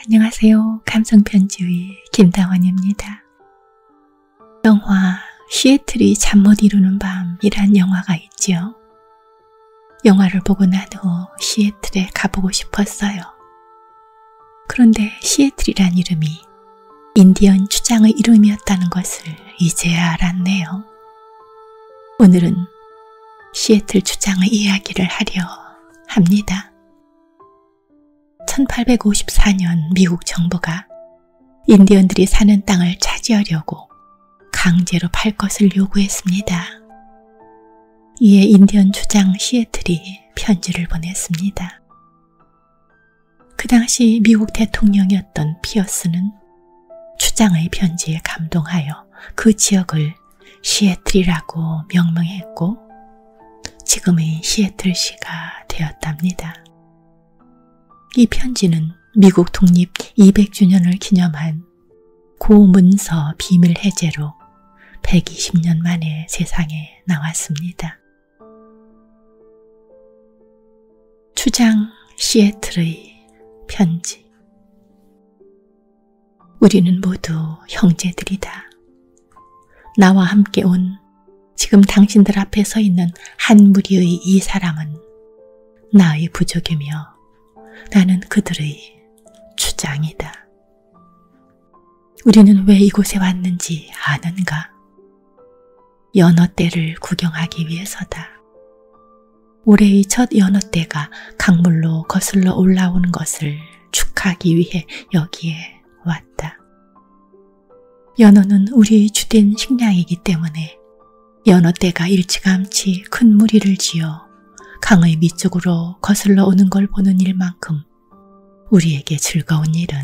안녕하세요. 감성편지의 김다원입니다. 영화 시애틀이 잠 못 이루는 밤이란 영화가 있죠. 영화를 보고 난 후 시애틀에 가보고 싶었어요. 그런데 시애틀이란 이름이 인디언 추장의 이름이었다는 것을 이제야 알았네요. 오늘은 시애틀 추장의 이야기를 하려 합니다. 1854년 미국 정부가 인디언들이 사는 땅을 차지하려고 강제로 팔 것을 요구했습니다. 이에 인디언 추장 시애틀이 편지를 보냈습니다. 그 당시 미국 대통령이었던 피어스는 추장의 편지에 감동하여 그 지역을 시애틀이라고 명명했고 지금의 시애틀시가 되었답니다. 이 편지는 미국 독립 200주년을 기념한 고문서 비밀 해제로 120년 만에 세상에 나왔습니다. 추장 시애틀의 편지. 우리는 모두 형제들이다. 나와 함께 온 지금 당신들 앞에 서 있는 한 무리의 이 사람은 나의 부족이며 나는 그들의 추장이다. 우리는 왜 이곳에 왔는지 아는가? 연어떼를 구경하기 위해서다. 올해의 첫 연어떼가 강물로 거슬러 올라오는 것을 축하하기 위해 여기에 왔다. 연어는 우리의 주된 식량이기 때문에 연어떼가 일찌감치 큰 무리를 지어 강의 밑쪽으로 거슬러 오는 걸 보는 일만큼 우리에게 즐거운 일은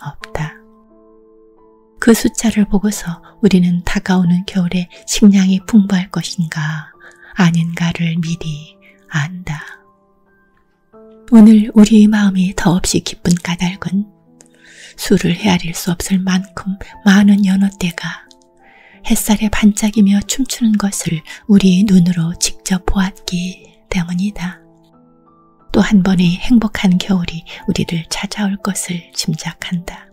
없다. 그 숫자를 보고서 우리는 다가오는 겨울에 식량이 풍부할 것인가 아닌가를 미리 안다. 오늘 우리의 마음이 더없이 기쁜 까닭은 수를 헤아릴 수 없을 만큼 많은 연어떼가 햇살에 반짝이며 춤추는 것을 우리의 눈으로 직접 보았기 때문이다. 또 한 번의 행복한 겨울이 우리를 찾아올 것을 짐작한다.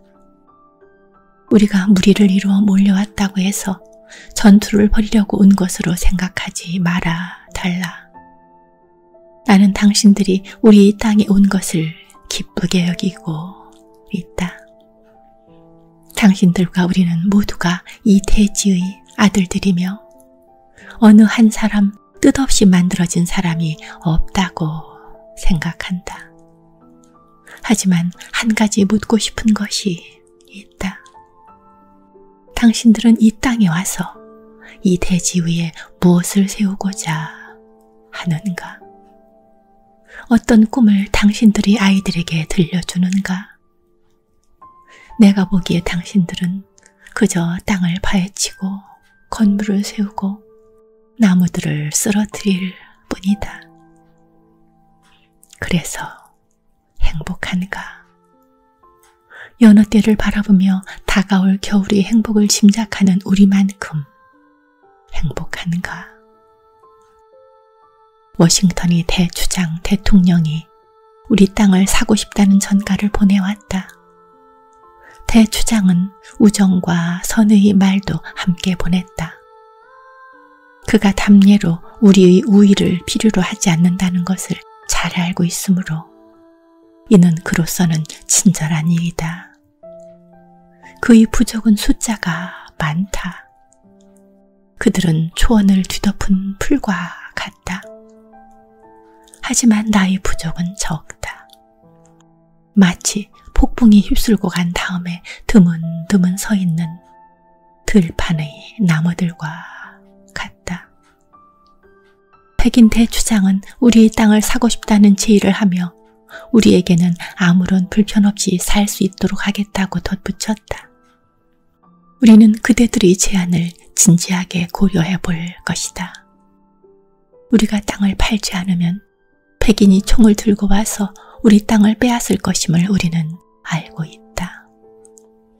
우리가 무리를 이루어 몰려왔다고 해서 전투를 벌이려고 온 것으로 생각하지 마라 달라. 나는 당신들이 우리 이 땅에 온 것을 기쁘게 여기고 있다. 당신들과 우리는 모두가 이 대지의 아들들이며 어느 한 사람 뜻없이 만들어진 사람이 없다고 생각한다. 하지만 한 가지 묻고 싶은 것이 있다. 당신들은 이 땅에 와서 이 대지 위에 무엇을 세우고자 하는가? 어떤 꿈을 당신들이 아이들에게 들려주는가? 내가 보기에 당신들은 그저 땅을 파헤치고 건물을 세우고 나무들을 쓰러뜨릴 뿐이다. 그래서 행복한가? 연어떼를 바라보며 다가올 겨울의 행복을 짐작하는 우리만큼 행복한가? 워싱턴이 대추장 대통령이 우리 땅을 사고 싶다는 전가를 보내왔다. 대추장은 우정과 선의의 말도 함께 보냈다. 그가 담례로 우리의 우위를 필요로 하지 않는다는 것을 잘 알고 있으므로 이는 그로서는 친절한 일이다. 그의 부족은 숫자가 많다. 그들은 초원을 뒤덮은 풀과 같다. 하지만 나의 부족은 적다. 마치 폭풍이 휩쓸고 간 다음에 드문드문 서 있는 들판의 나무들과 같다. 백인 대추장은 우리의 땅을 사고 싶다는 제의를 하며 우리에게는 아무런 불편 없이 살 수 있도록 하겠다고 덧붙였다. 우리는 그대들의 제안을 진지하게 고려해 볼 것이다. 우리가 땅을 팔지 않으면 백인이 총을 들고 와서 우리 땅을 빼앗을 것임을 우리는 알고 있다.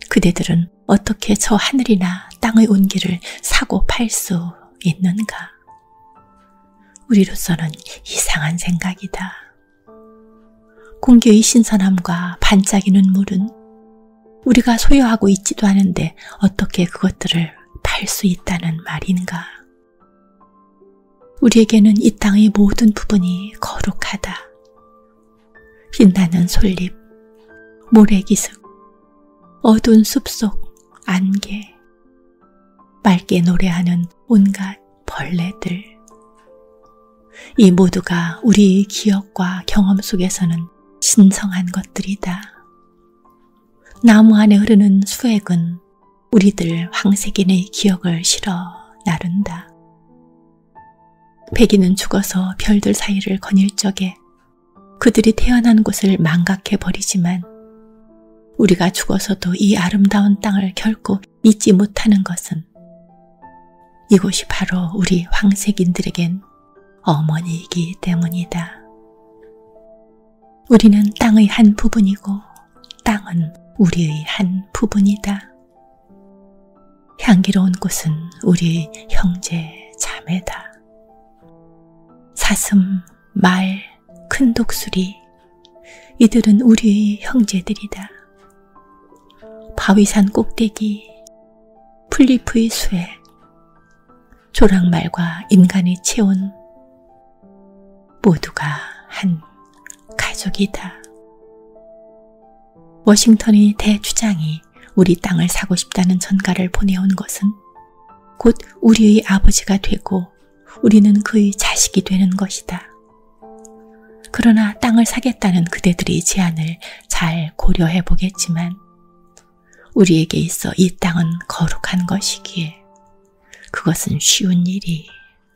그대들은 어떻게 저 하늘이나 땅의 온기를 사고 팔 수 있는가? 우리로서는 이상한 생각이다. 공기의 신선함과 반짝이는 물은 우리가 소유하고 있지도 않은데 어떻게 그것들을 팔 수 있다는 말인가? 우리에게는 이 땅의 모든 부분이 거룩하다. 빛나는 솔잎, 모래기슭, 어두운 숲속 안개, 맑게 노래하는 온갖 벌레들. 이 모두가 우리의 기억과 경험 속에서는 신성한 것들이다. 나무 안에 흐르는 수액은 우리들 황색인의 기억을 실어 나른다. 백인은 죽어서 별들 사이를 거닐 적에 그들이 태어난 곳을 망각해 버리지만 우리가 죽어서도 이 아름다운 땅을 결코 잊지 못하는 것은 이곳이 바로 우리 황색인들에겐 어머니이기 때문이다. 우리는 땅의 한 부분이고 땅은 우리의 한 부분이다. 향기로운 꽃은 우리의 형제 자매다. 사슴, 말, 큰 독수리, 이들은 우리의 형제들이다. 바위산 꼭대기, 풀잎의 수액, 조랑말과 인간의 체온, 모두가 한 가족이다. 워싱턴의 대주장이 우리 땅을 사고 싶다는 전가를 보내온 것은 곧 우리의 아버지가 되고 우리는 그의 자식이 되는 것이다. 그러나 땅을 사겠다는 그대들의 제안을 잘 고려해 보겠지만 우리에게 있어 이 땅은 거룩한 것이기에 그것은 쉬운 일이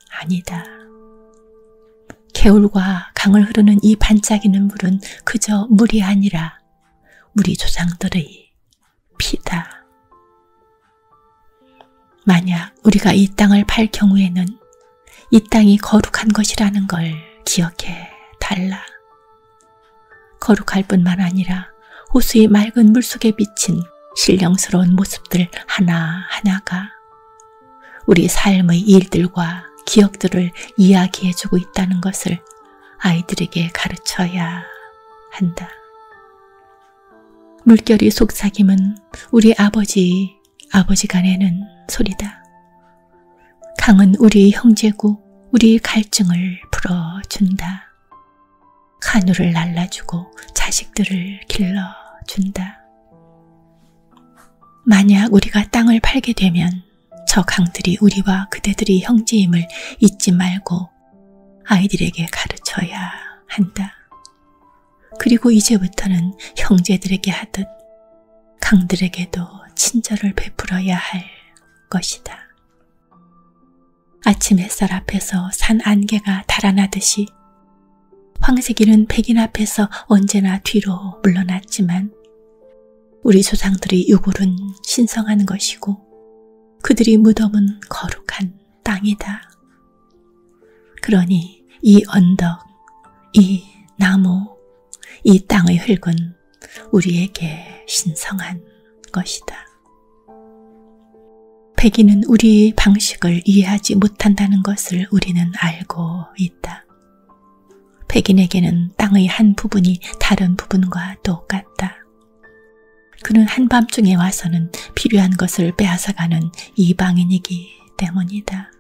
아니다. 개울과 강을 흐르는 이 반짝이는 물은 그저 물이 아니라 우리 조상들의 피다. 만약 우리가 이 땅을 팔 경우에는 이 땅이 거룩한 것이라는 걸 기억해 달라. 거룩할 뿐만 아니라 호수의 맑은 물속에 비친 신령스러운 모습들 하나하나가 우리 삶의 일들과 기억들을 이야기해주고 있다는 것을 아이들에게 가르쳐야 한다. 물결이 속삭임은 우리 아버지가 내는 소리다. 강은 우리의 형제고 우리의 갈증을 풀어준다. 간우를 날라주고 자식들을 길러준다. 만약 우리가 땅을 팔게 되면 저 강들이 우리와 그대들이 형제임을 잊지 말고 아이들에게 가르쳐야 한다. 그리고 이제부터는 형제들에게 하듯 강들에게도 친절을 베풀어야 할 것이다. 아침 햇살 앞에서 산 안개가 달아나듯이 황색이는 백인 앞에서 언제나 뒤로 물러났지만 우리 조상들의 유골은 신성한 것이고 그들의 무덤은 거룩한 땅이다. 그러니 이 언덕, 이 나무, 이 땅의 흙은 우리에게 신성한 것이다. 백인은 우리의 방식을 이해하지 못한다는 것을 우리는 알고 있다. 백인에게는 땅의 한 부분이 다른 부분과 똑같다. 그는 한밤중에 와서는 필요한 것을 빼앗아가는 이방인이기 때문이다.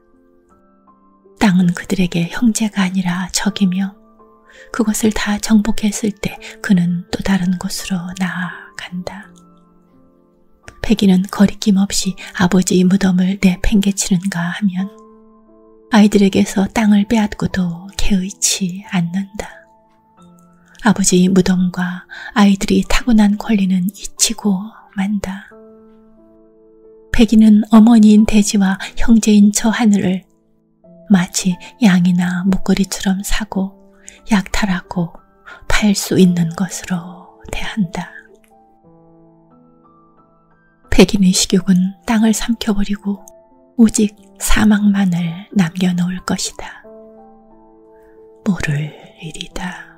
땅은 그들에게 형제가 아니라 적이며 그것을 다 정복했을 때 그는 또 다른 곳으로 나아간다. 백인은 거리낌 없이 아버지의 무덤을 내팽개치는가 하면 아이들에게서 땅을 빼앗고도 개의치 않는다. 아버지의 무덤과 아이들이 타고난 권리는 잊히고 만다. 백인은 어머니인 돼지와 형제인 저 하늘을 마치 양이나 목걸이처럼 사고 약탈하고 팔 수 있는 것으로 대한다. 백인의 식욕은 땅을 삼켜버리고 오직 사망만을 남겨놓을 것이다. 모를 일이다.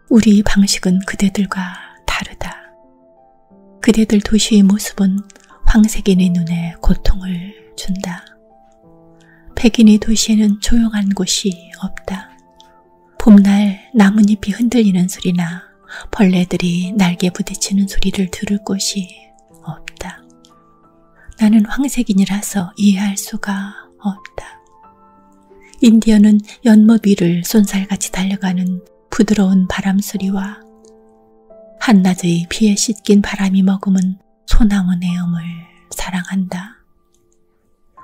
우리 방식은 그대들과 다르다. 그대들 도시의 모습은 황색인의 눈에 고통을 준다. 백인의 도시에는 조용한 곳이 없다. 봄날 나뭇잎이 흔들리는 소리나 벌레들이 날개 부딪히는 소리를 들을 곳이 없다. 나는 황색인이라서 이해할 수가 없다. 인디언은 연못 위를 쏜살같이 달려가는 부드러운 바람소리와 한낮의 비에 씻긴 바람이 머금은 소나무 내음을 사랑한다.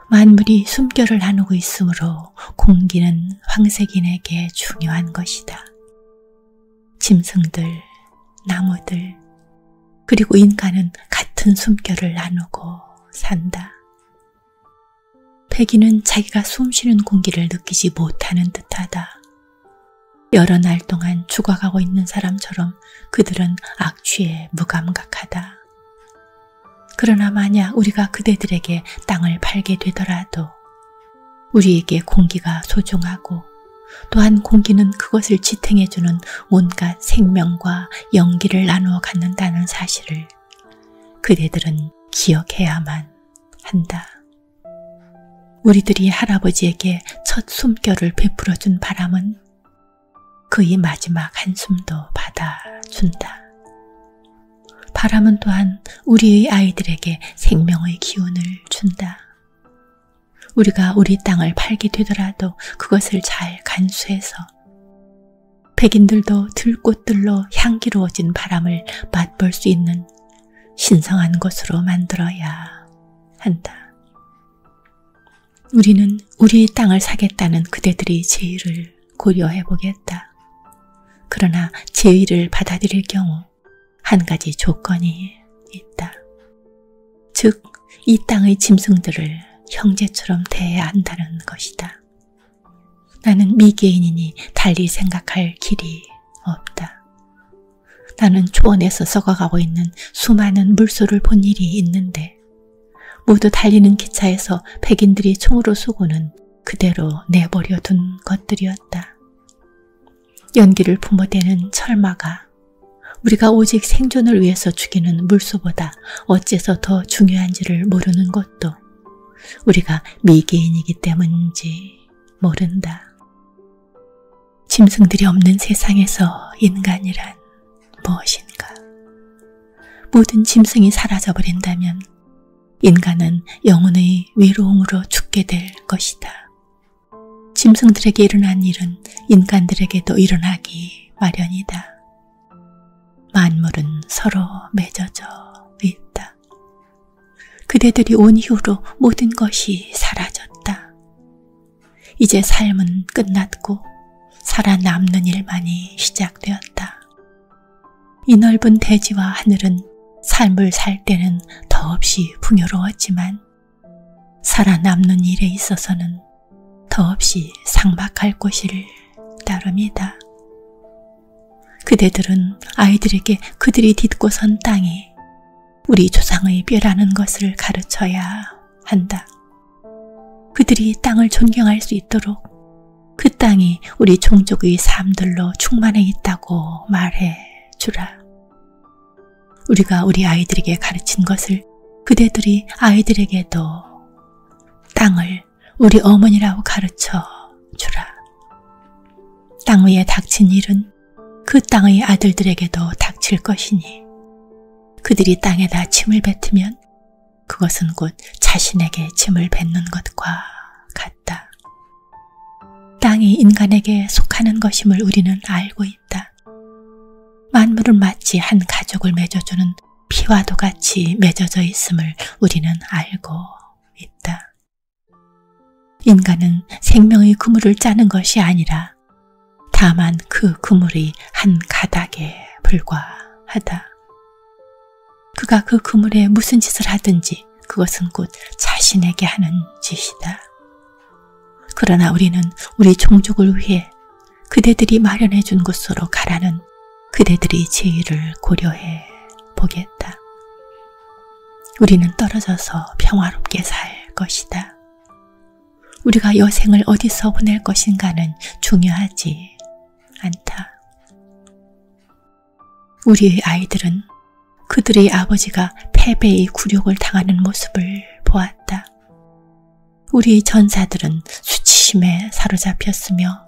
만물이 숨결을 나누고 있으므로 공기는 황색인에게 중요한 것이다. 짐승들, 나무들, 그리고 인간은 같은 숨결을 나누고 산다. 백인은 자기가 숨쉬는 공기를 느끼지 못하는 듯하다. 여러 날 동안 죽어가고 있는 사람처럼 그들은 악취에 무감각하다. 그러나 만약 우리가 그대들에게 땅을 팔게 되더라도 우리에게 공기가 소중하고 또한 공기는 그것을 지탱해주는 온갖 생명과 연기를 나누어 갖는다는 사실을 그대들은 기억해야만 한다. 우리들이 할아버지에게 첫 숨결을 베풀어준 바람은 그의 마지막 한숨도 받아준다. 바람은 또한 우리의 아이들에게 생명의 기운을 준다. 우리가 우리 땅을 팔게 되더라도 그것을 잘 간수해서 백인들도 들꽃들로 향기로워진 바람을 맛볼 수 있는 신성한 곳으로 만들어야 한다. 우리는 우리의 땅을 사겠다는 그대들의 제의를 고려해 보겠다. 그러나 제의를 받아들일 경우 한 가지 조건이 있다. 즉, 이 땅의 짐승들을 형제처럼 대해야 한다는 것이다. 나는 미개인이니 달리 생각할 길이 없다. 나는 초원에서 썩어가고 있는 수많은 물소를 본 일이 있는데 모두 달리는 기차에서 백인들이 총으로 쏘고는 그대로 내버려 둔 것들이었다. 연기를 품어대는 철마가 우리가 오직 생존을 위해서 죽이는 물소보다 어째서 더 중요한지를 모르는 것도 우리가 미개인이기 때문인지 모른다. 짐승들이 없는 세상에서 인간이란 무엇인가? 모든 짐승이 사라져버린다면 인간은 영혼의 외로움으로 죽게 될 것이다. 짐승들에게 일어난 일은 인간들에게도 일어나기 마련이다. 만물은 서로 맺어져 있다. 그대들이 온 이후로 모든 것이 사라졌다. 이제 삶은 끝났고 살아남는 일만이 시작되었다. 이 넓은 대지와 하늘은 삶을 살 때는 더없이 풍요로웠지만 살아남는 일에 있어서는 더없이 삭막할 것일 따름이다. 그대들은 아이들에게 그들이 딛고 선 땅이 우리 조상의 뼈라는 것을 가르쳐야 한다. 그들이 땅을 존경할 수 있도록 그 땅이 우리 종족의 삶들로 충만해 있다고 말해 주라. 우리가 우리 아이들에게 가르친 것을 그대들이 아이들에게도 땅을 우리 어머니라고 가르쳐 주라. 땅 위에 닥친 일은 그 땅의 아들들에게도 닥칠 것이니 그들이 땅에다 침을 뱉으면 그것은 곧 자신에게 침을 뱉는 것과 같다. 땅이 인간에게 속하는 것임을 우리는 알고 있다. 만물은 마치 한 가족을 맺어주는 피와도 같이 맺어져 있음을 우리는 알고 있다. 인간은 생명의 그물을 짜는 것이 아니라 다만 그 그물이 한 가닥에 불과하다. 그가 그 그물에 무슨 짓을 하든지 그것은 곧 자신에게 하는 짓이다. 그러나 우리는 우리 종족을 위해 그대들이 마련해 준 곳으로 가라는 그대들의 제의를 고려해 보겠다. 우리는 떨어져서 평화롭게 살 것이다. 우리가 여생을 어디서 보낼 것인가는 중요하지 않다. 우리의 아이들은 그들의 아버지가 패배의 굴욕을 당하는 모습을 보았다. 우리의 전사들은 수치심에 사로잡혔으며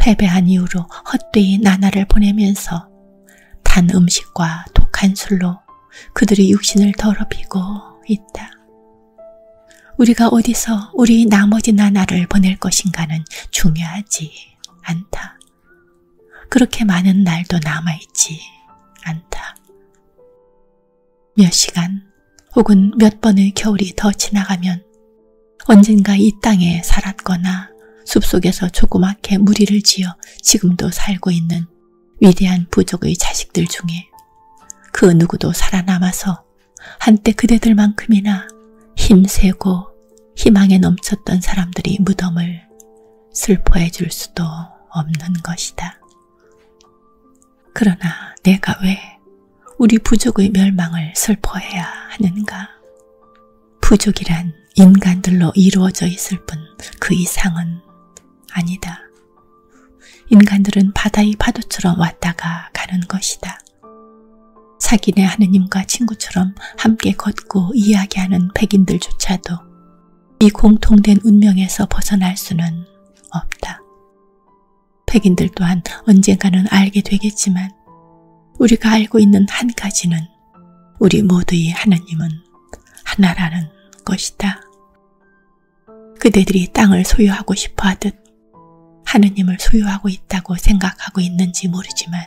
패배한 이후로 헛되이 나날을 보내면서 단 음식과 독한 술로 그들의 육신을 더럽히고 있다. 우리가 어디서 우리 나머지 나날을 보낼 것인가는 중요하지 않다. 그렇게 많은 날도 남아있지 않다. 몇 시간 혹은 몇 번의 겨울이 더 지나가면 언젠가 이 땅에 살았거나 숲속에서 조그맣게 무리를 지어 지금도 살고 있는 위대한 부족의 자식들 중에 그 누구도 살아남아서 한때 그대들만큼이나 힘세고 희망에 넘쳤던 사람들이 무덤을 슬퍼해 줄 수도 없는 것이다. 그러나 내가 왜 우리 부족의 멸망을 슬퍼해야 하는가? 부족이란 인간들로 이루어져 있을 뿐 그 이상은 아니다. 인간들은 바다의 파도처럼 왔다가 가는 것이다. 자기네 하느님과 친구처럼 함께 걷고 이야기하는 백인들조차도 이 공통된 운명에서 벗어날 수는 없다. 백인들 또한 언젠가는 알게 되겠지만 우리가 알고 있는 한 가지는 우리 모두의 하느님은 하나라는 것이다. 그대들이 땅을 소유하고 싶어 하듯 하느님을 소유하고 있다고 생각하고 있는지 모르지만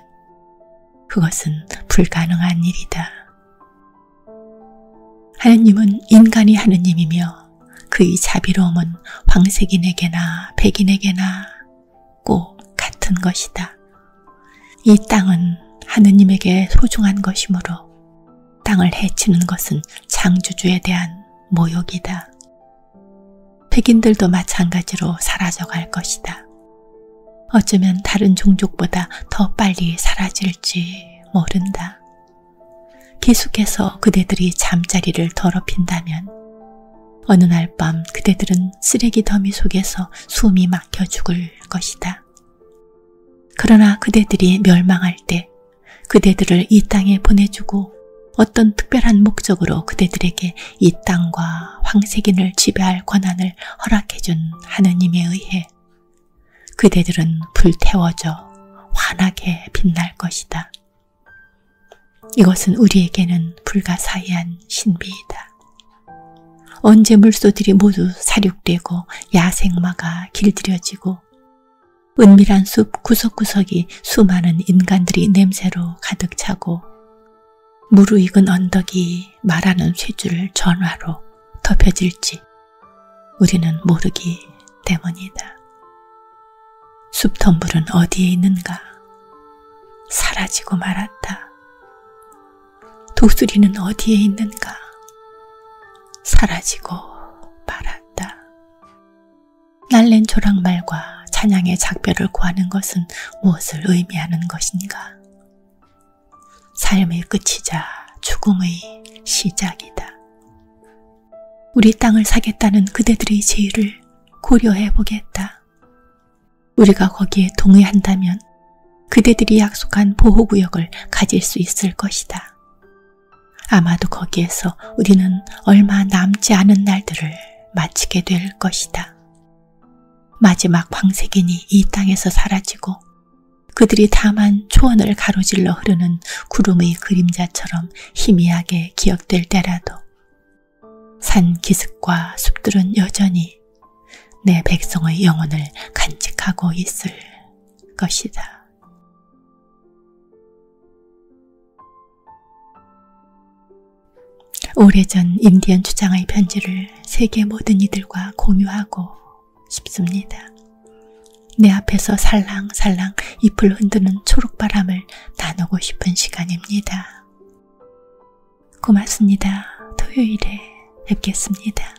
그것은 불가능한 일이다. 하느님은 인간이 하느님이며 그의 자비로움은 황색인에게나 백인에게나 꼭 같은 것이다. 이 땅은 하느님에게 소중한 것이므로 땅을 해치는 것은 창조주에 대한 모욕이다. 백인들도 마찬가지로 사라져갈 것이다. 어쩌면 다른 종족보다 더 빨리 사라질지 모른다. 계속해서 그대들이 잠자리를 더럽힌다면 어느 날 밤 그대들은 쓰레기 더미 속에서 숨이 막혀 죽을 것이다. 그러나 그대들이 멸망할 때 그대들을 이 땅에 보내주고 어떤 특별한 목적으로 그대들에게 이 땅과 황색인을 지배할 권한을 허락해준 하느님에 의해 그대들은 불태워져 환하게 빛날 것이다. 이것은 우리에게는 불가사의한 신비이다. 언제 물소들이 모두 사륙되고 야생마가 길들여지고 은밀한 숲 구석구석이 수많은 인간들이 냄새로 가득 차고 무르익은 언덕이 말하는 쇠줄 전화로 덮여질지 우리는 모르기 때문이다. 숲텀불은 어디에 있는가? 사라지고 말았다. 독수리는 어디에 있는가? 사라지고 말았다. 날랜 조랑말과 찬양의 작별을 구하는 것은 무엇을 의미하는 것인가? 삶의 끝이자 죽음의 시작이다. 우리 땅을 사겠다는 그대들의 제의를 고려해 보겠다. 우리가 거기에 동의한다면 그대들이 약속한 보호구역을 가질 수 있을 것이다. 아마도 거기에서 우리는 얼마 남지 않은 날들을 마치게 될 것이다. 마지막 황색인이 이 땅에서 사라지고 그들이 다만 초원을 가로질러 흐르는 구름의 그림자처럼 희미하게 기억될 때라도 산 기슭과 숲들은 여전히 내 백성의 영혼을 간직하고 있을 것이다. 오래전 인디언 주장의 편지를 세계 모든 이들과 공유하고 싶습니다. 내 앞에서 살랑살랑 잎을 흔드는 초록바람을 나누고 싶은 시간입니다. 고맙습니다. 토요일에 뵙겠습니다.